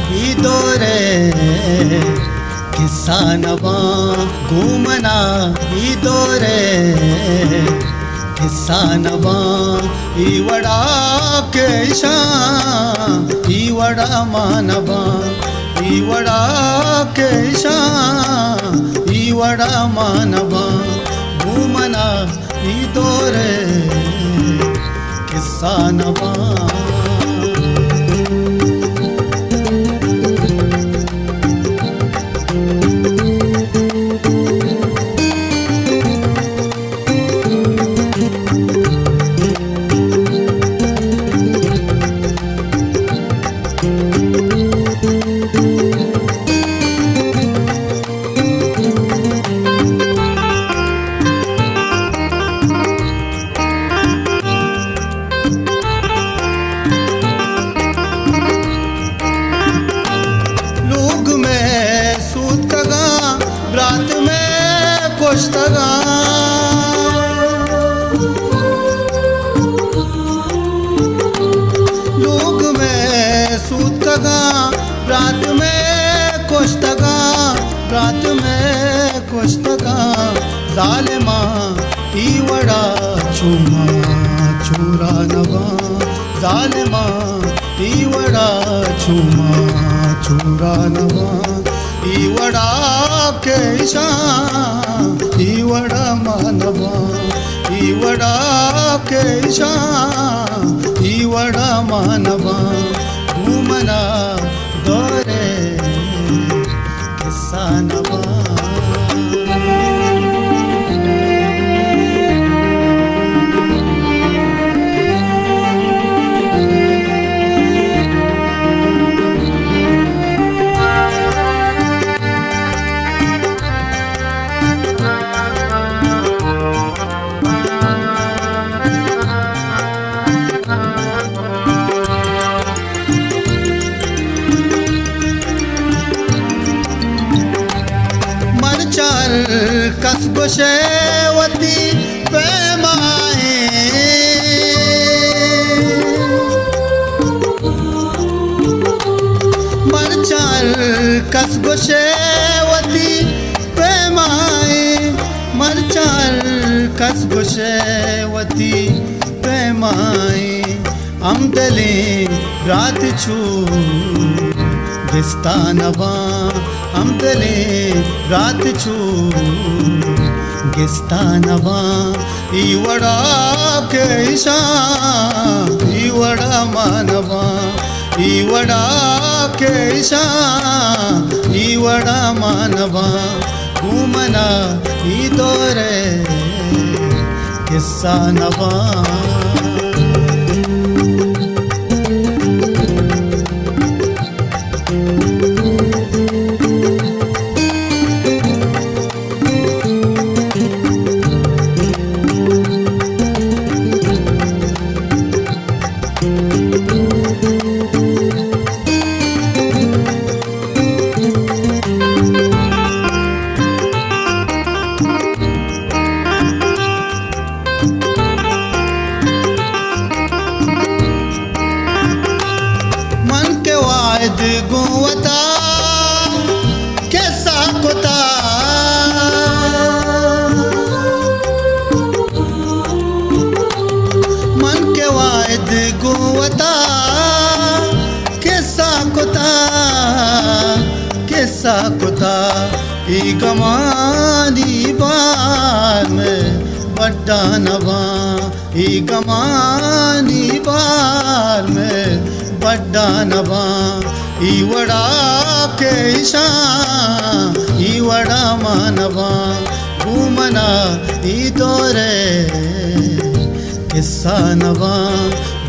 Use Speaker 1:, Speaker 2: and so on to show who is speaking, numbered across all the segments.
Speaker 1: ही दोरे किस्सा नवा घूमना ही दोरे किस्सा नवा इवड़ा केशा इवड़ा मानवा इवड़ा केशा इवड़ा मानवा घूमना ही दोरे किस्सा नवा रात में कोष्टगा लोग में सूतगा रात में कोष्टगा रात में कोष्टगा जालिमा इवड़ा चुमा चूरा नवा जालिमा इवड़ा चुमा चूरा नवा इवड़ा केशा इवड़ा मानवा इवड़ा केशा इवड़ा मानवा घूमना दोरे किस्सा नवा कसगो शेवती प्रेमाए मरचार कसगो शेवती प्रेमाए मरचार कसगो शेवती प्रेमाए अमदले रात छू गिस्तानवा अमदले रात छू गिस्तानवा इवड़ा केशा इवड़ा मानवा इवड़ा केशा इवड़ा मानवा घूमना ही दोरे किस्सा नवा गुवता कैसा कोता मन के वायद गुवता कैसा कोता ई गमानी बार में बड्डा नवा ई गमानी बार में बड्डा नवा इवड़ा केशा इवड़ा मानवा घूमना ही दोरे किस्सा नवा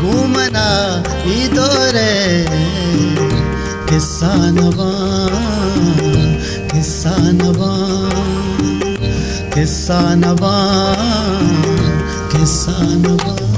Speaker 1: घूमना ही दोरे किस्सा नवा किस्सा नवा किस्सा नवा किस्सा नवा।